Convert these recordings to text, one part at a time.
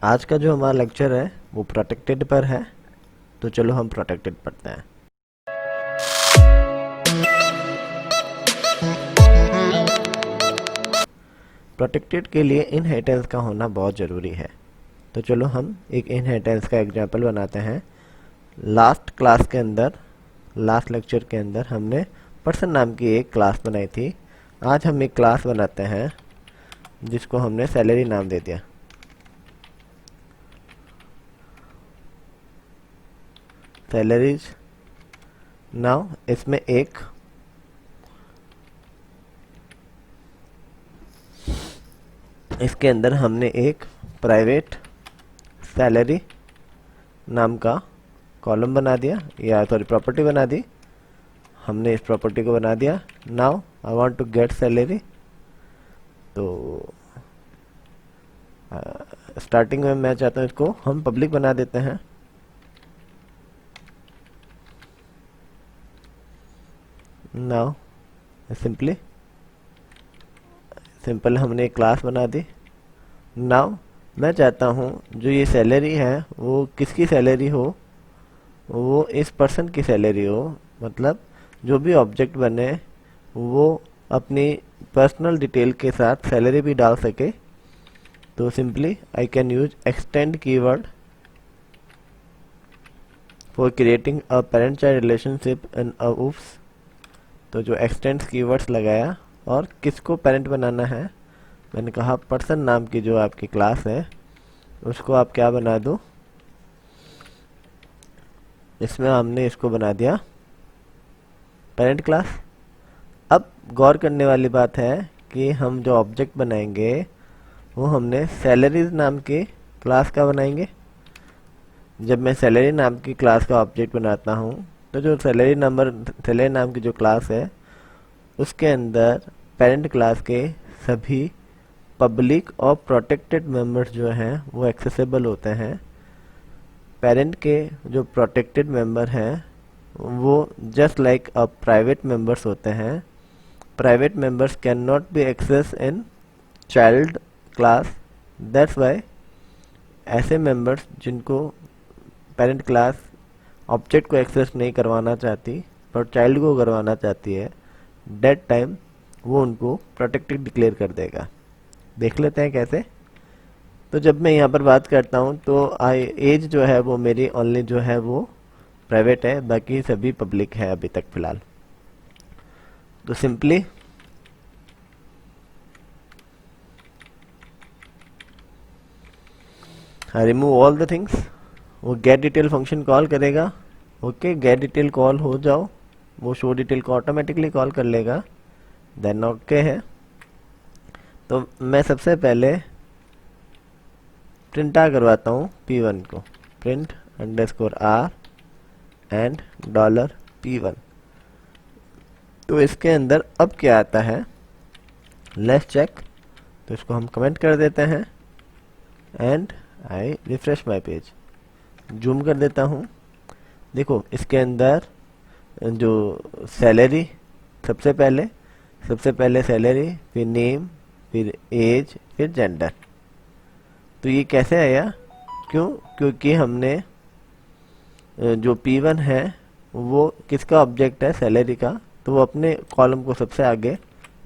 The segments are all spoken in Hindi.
आज का जो हमारा लेक्चर है वो प्रोटेक्टेड पर है। तो चलो हम प्रोटेक्टेड पढ़ते हैं। प्रोटेक्टेड के लिए इनहेरिटेंस का होना बहुत ज़रूरी है। तो चलो हम एक इनहेरिटेंस का एग्जांपल बनाते हैं। लास्ट क्लास के अंदर, लास्ट लेक्चर के अंदर हमने पर्सन नाम की एक क्लास बनाई थी। आज हम एक क्लास बनाते हैं जिसको हमने सैलरी नाम दे दिया। सैलरीज। नाउ इसमें इसके अंदर हमने एक प्राइवेट सैलरी नाम का कॉलम बना दिया, या सॉरी प्रॉपर्टी बना दी। हमने इस प्रॉपर्टी को बना दिया। Now I want to get salary. तो स्टार्टिंग में मैं चाहता हूँ इसको हम पब्लिक बना देते हैं। नाउ सिंपल हमने एक क्लास बना दी। नाउ मैं चाहता हूँ जो ये सैलरी है वो किसकी सैलरी हो, वो इस पर्सन की सैलरी हो। मतलब जो भी ऑब्जेक्ट बने वो अपनी पर्सनल डिटेल के साथ सैलरी भी डाल सके। तो simply I can use extend keyword for creating a parent child relationship in a OOPs. तो जो एक्सटेंड कीवर्ड्स लगाया और किसको पेरेंट बनाना है, मैंने कहा पर्सन नाम की जो आपकी क्लास है उसको आप क्या बना दो, इसमें हमने इसको बना दिया पेरेंट क्लास। अब गौर करने वाली बात है कि हम जो ऑब्जेक्ट बनाएंगे वो हमने सैलरीज नाम की क्लास का बनाएंगे। जब मैं सैलरी नाम की क्लास का ऑब्जेक्ट बनाता हूँ तो जो सैलरी नाम की जो क्लास है उसके अंदर पेरेंट क्लास के सभी पब्लिक और प्रोटेक्टेड मेंबर्स जो हैं वो एक्सेसिबल होते हैं। पेरेंट के जो प्रोटेक्टेड मेंबर हैं वो just like a private members होते हैं। Private members can not be access in child class. That's why ऐसे मेंबर्स जिनको पेरेंट क्लास ऑब्जेक्ट को एक्सेस नहीं करवाना चाहती पर चाइल्ड को करवाना चाहती है, डेट टाइम वो उनको प्रोटेक्टेड डिक्लेयर कर देगा। देख लेते हैं कैसे। तो जब मैं यहाँ पर बात करता हूँ तो एज जो है वो मेरी ओनली जो है वो प्राइवेट है, बाकी सभी पब्लिक है अभी तक फिलहाल। तो simply remove all the things. वो गेट डिटेल फंक्शन कॉल करेगा। ओके, गेट डिटेल कॉल हो जाओ, वो शो डिटेल को ऑटोमेटिकली कॉल कर लेगा। देन ओके है। तो मैं सबसे पहले प्रिंट आर करवाता हूँ P1 को, print underscore are and $P1। तो इसके अंदर अब क्या आता है, लेट्स चेक। तो इसको हम कमेंट कर देते हैं and I refresh my page. Zoom कर देता हूँ। देखो इसके अंदर जो सैलरी, सबसे पहले सैलरी, फिर नेम, फिर एज, फिर जेंडर। तो ये कैसे आया? क्यों? क्योंकि हमने जो P1 है वो किसका ऑब्जेक्ट है, सैलरी का। तो वो अपने कॉलम को सबसे आगे,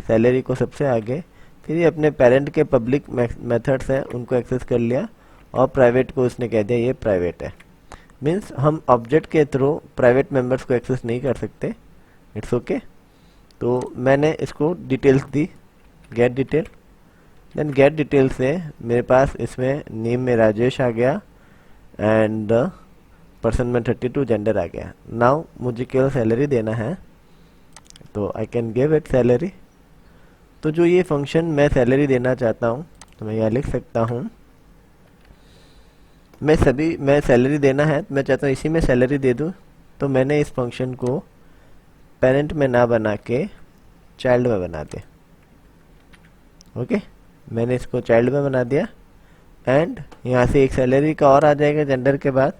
सैलरी को सबसे आगे, फिर ये अपने पेरेंट के पब्लिक मेथड्स हैं उनको एक्सेस कर लिया और प्राइवेट को उसने कह दिया ये प्राइवेट है। मीन्स हम ऑब्जेक्ट के थ्रू प्राइवेट मेंबर्स को एक्सेस नहीं कर सकते। It's okay. तो मैंने इसको डिटेल्स दी, get detail. Then get detail से मेरे पास इसमें नेम में राजेश आ गया एंड पर्सन में 32, जेंडर आ गया। नाउ मुझे केवल सैलरी देना है तो I can give it salary. तो जो ये फंक्शन मैं सैलरी देना चाहता हूँ तो मैं यहाँ लिख सकता हूँ, मैं सैलरी देना है, मैं चाहता हूँ इसी में सैलरी दे दूँ। तो मैंने इस फंक्शन को पेरेंट में ना बना के चाइल्ड में बना दिया। ओके, मैंने इसको चाइल्ड में बना दिया एंड यहाँ से एक सैलरी का और आ जाएगा जेंडर के बाद।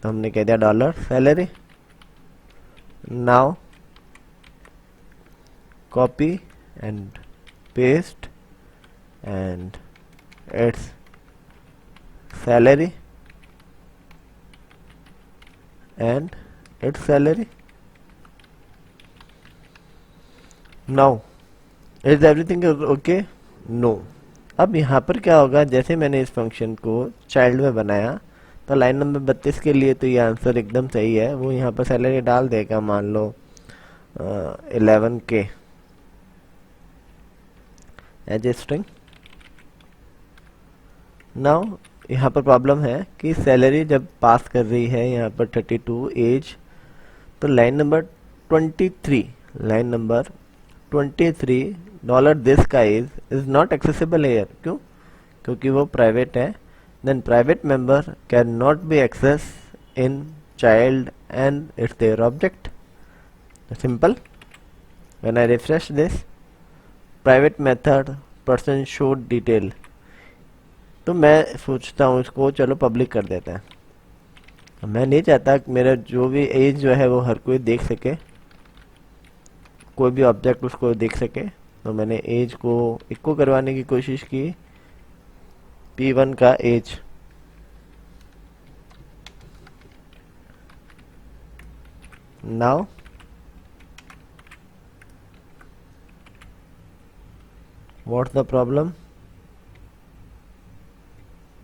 तो हमने कह दिया $salary. Now copy and paste and it's salary and its salary. Now is everything okay? No. अब यहाँ पर क्या होगा, जैसे मैंने इस फंक्शन को चाइल्ड में बनाया तो लाइन नंबर 32 के लिए तो ये आंसर एकदम सही है। वो यहाँ पर सैलरी डाल देगा, मान लो 11K as a string. Now यहाँ पर प्रॉब्लम है कि सैलरी जब पास कर रही है यहाँ पर 32 एज, तो लाइन नंबर 23 डॉलर दिस का इज नॉट एक्सेसिबल हेयर। क्यों? क्योंकि वो प्राइवेट है। Then private member can not be access in child and it's their object. Simple. When I refresh this, private method person show detail, तो मैं सोचता हूँ इसको चलो पब्लिक कर देते हैं। मैं नहीं चाहता कि मेरा जो भी एज जो है वो हर कोई देख सके, कोई भी ऑब्जेक्ट उसको देख सके। तो मैंने एज को इक्को करवाने की कोशिश की, P1 का as. Now what's the problem?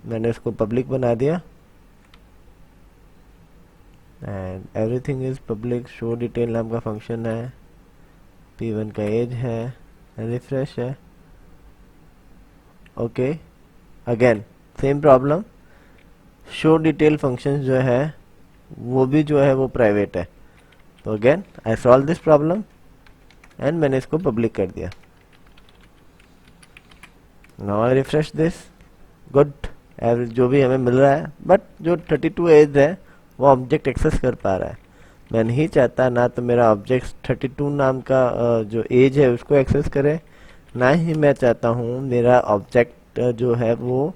मैंने इसको पब्लिक बना दिया and everything is public. Show detail नाम का फंक्शन है, P1 का एज है, रिफ्रेश है। Okay, again same problem. Show detail function जो है वो भी जो है वो प्राइवेट है। तो again I solve this problem and मैंने इसको पब्लिक कर दिया। Now I refresh this, good, average जो भी हमें मिल रहा है। बट जो 32 एज है वो ऑब्जेक्ट एक्सेस कर पा रहा है। मैं नहीं चाहता ना तो मेरा ऑब्जेक्ट 32 नाम का जो एज है उसको एक्सेस करे, ना ही मैं चाहता हूँ मेरा ऑब्जेक्ट जो है वो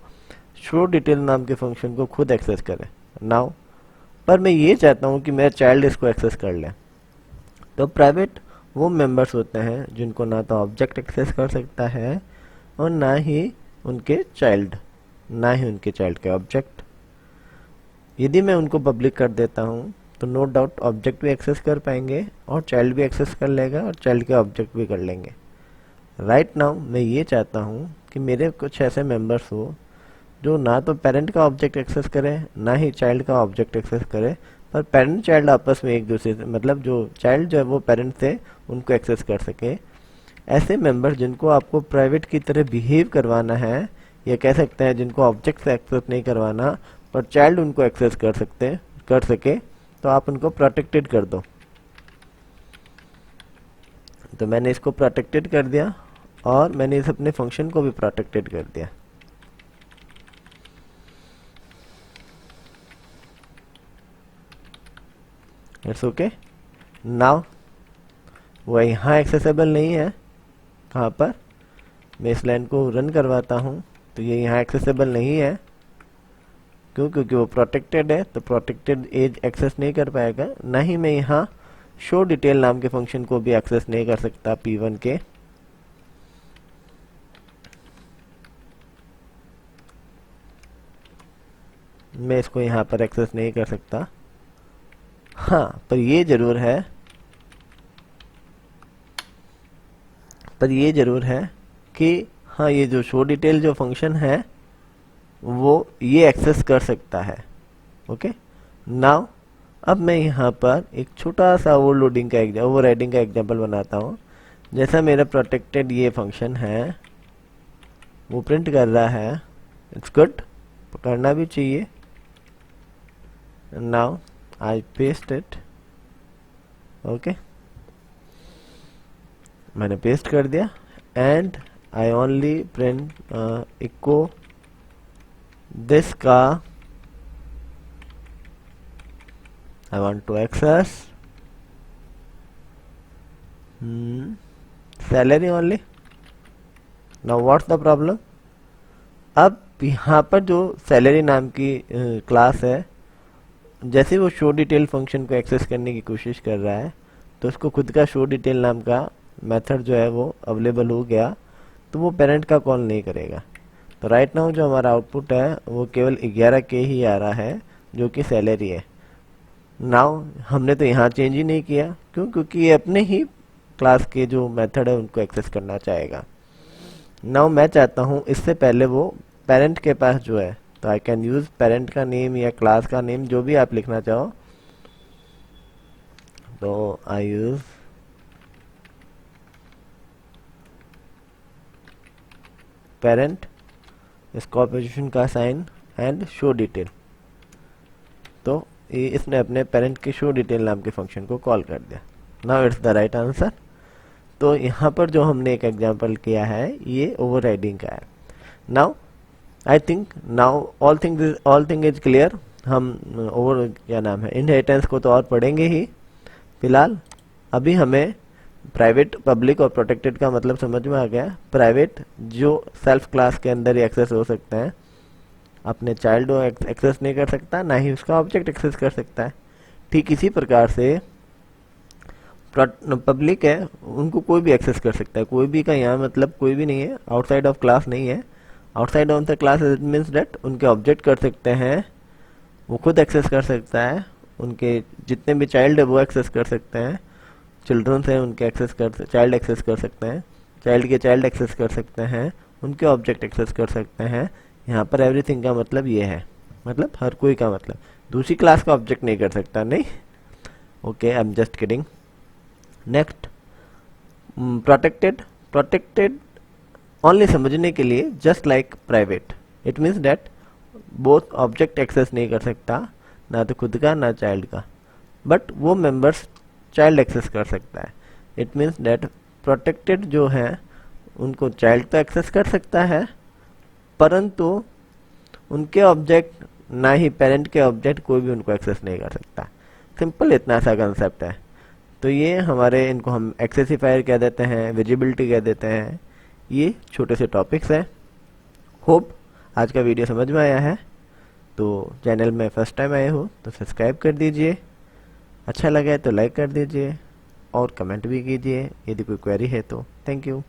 शो डिटेल नाम के फंक्शन को खुद एक्सेस करे। नाउ पर मैं ये चाहता हूँ कि मेरा चाइल्ड इसको एक्सेस कर ले। तो प्राइवेट वो मेंबर्स होते हैं जिनको ना तो ऑब्जेक्ट एक्सेस कर सकता है और ना ही उनके चाइल्ड के ऑब्जेक्ट। यदि मैं उनको पब्लिक कर देता हूँ तो नो डाउट ऑब्जेक्ट भी एक्सेस कर पाएंगे और चाइल्ड भी एक्सेस कर लेगा और चाइल्ड के ऑब्जेक्ट भी कर लेंगे। राइट नाउ मैं ये चाहता हूँ कि मेरे कुछ ऐसे मेंबर्स हो जो ना तो पेरेंट का ऑब्जेक्ट एक्सेस करे ना ही चाइल्ड का ऑब्जेक्ट एक्सेस करे, पर पेरेंट चाइल्ड आपस में एक दूसरे से, मतलब जो चाइल्ड जो है वो पेरेंट से उनको एक्सेस कर सके। ऐसे मेंबर्स जिनको आपको प्राइवेट की तरह बिहेव करवाना है, या कह सकते हैं जिनको ऑब्जेक्ट से एक्सेस नहीं करवाना पर चाइल्ड उनको एक्सेस कर सके, तो आप उनको प्रोटेक्टेड कर दो। तो मैंने इसको प्रोटेक्टेड कर दिया और मैंने इस अपने फंक्शन को भी प्रोटेक्टेड कर दिया। It's okay. नाउ वो यहाँ एक्सेसिबल नहीं है। कहाँ पर? मैं इस लाइन को रन करवाता हूँ तो ये यहाँ एक्सेसिबल नहीं है। क्यों? क्योंकि वो प्रोटेक्टेड है, तो प्रोटेक्टेड एज एक्सेस नहीं कर पाएगा। ना ही मैं यहाँ शो डिटेल नाम के फंक्शन को भी एक्सेस नहीं कर सकता P1 के। मैं इसको यहाँ पर एक्सेस नहीं कर सकता। हाँ, पर ये जरूर है कि हाँ, ये जो शो डिटेल जो फंक्शन है वो ये एक्सेस कर सकता है। ओके। नाउ अब मैं यहाँ पर एक छोटा सा ओवरराइडिंग का एग्जांपल बनाता हूँ। जैसा मेरा प्रोटेक्टेड ये फंक्शन है वो प्रिंट कर रहा है, इट्स गुड, करना भी चाहिए। Now I paste it. Okay, मैंने पेस्ट कर दिया एंड आई ओनली प्रिंट इक्को दिस का I want to access salary only. Now what's the problem? अब यहाँ पर जो सैलरी नाम की क्लास है, जैसे वो शो डिटेल फंक्शन को एक्सेस करने की कोशिश कर रहा है तो उसको खुद का शो डिटेल नाम का मेथड जो है वो अवेलेबल हो गया, तो वो पेरेंट का कॉल नहीं करेगा। तो राइट नाउ जो हमारा आउटपुट है वो केवल 11 के ही आ रहा है, जो कि सैलरी है। नाउ हमने तो यहाँ चेंज ही नहीं किया, क्यों? क्योंकि ये अपने ही क्लास के जो मेथड है उनको एक्सेस करना चाहेगा। नाउ मैं चाहता हूँ इससे पहले वो पेरेंट के पास जो है, तो आई कैन यूज पेरेंट का नेम या क्लास का नेम, जो भी आप लिखना चाहो। तो आई यूज पेरेंट, इसको पोजीशन का साइन एंड शो डिटेल। तो इसने अपने पेरेंट के शो डिटेल नाम के फंक्शन को कॉल कर दिया। Now it's the right answer. तो यहाँ पर जो हमने एक एग्जांपल किया है ये ओवरराइडिंग का है। Now I think now all thing is clear. हम ओवर क्या नाम है इनहेरिटेंस को तो और पढ़ेंगे ही। फिलहाल अभी हमें प्राइवेट, पब्लिक और प्रोटेक्टेड का मतलब समझ में आ गया। प्राइवेट जो सेल्फ क्लास के अंदर ही एक्सेस हो सकते हैं, अपने चाइल्ड को एक्सेस नहीं कर सकता, ना ही उसका ऑब्जेक्ट एक्सेस कर सकता है। ठीक इसी प्रकार से पब्लिक है, उनको कोई भी एक्सेस कर सकता है। कोई भी का यहाँ मतलब कोई भी नहीं है, आउटसाइड ऑफ क्लास नहीं है। Outside of the class means that उनके ऑब्जेक्ट कर सकते हैं, वो खुद एक्सेस कर सकता है, उनके जितने भी चाइल्ड है वो एक्सेस कर सकते हैं, चिल्ड्रंस हैं उनके चाइल्ड एक्सेस कर सकते हैं, चाइल्ड के चाइल्ड एक्सेस कर सकते हैं, उनके ऑब्जेक्ट एक्सेस कर सकते हैं। यहाँ पर एवरीथिंग का मतलब ये है, मतलब हर कोई का मतलब दूसरी क्लास का ऑब्जेक्ट नहीं कर सकता, नहीं। Okay, I am just kidding. Next, protected only समझने के लिए just like private, it means that both object access नहीं कर सकता, ना तो खुद का ना चाइल्ड का, बट वो मेंबर्स चाइल्ड एक्सेस कर सकता है। इट मीन्स दैट प्रोटेक्टेड जो है उनको चाइल्ड तो एक्सेस कर सकता है, परंतु उनके ऑब्जेक्ट ना ही पेरेंट के ऑब्जेक्ट कोई भी उनको एक्सेस नहीं कर सकता। सिंपल इतना सा कंसेप्ट है। तो ये हमारे, इनको हम एक्सेसिफायर कह देते हैं, विजिबिलिटी कह देते हैं। ये छोटे से टॉपिक्स हैं। होप आज का वीडियो समझ में आया है। तो चैनल में फर्स्ट टाइम आए हो तो सब्सक्राइब कर दीजिए, अच्छा लगा है तो लाइक कर दीजिए और कमेंट भी कीजिए यदि कोई क्वेरी है तो। Thank you.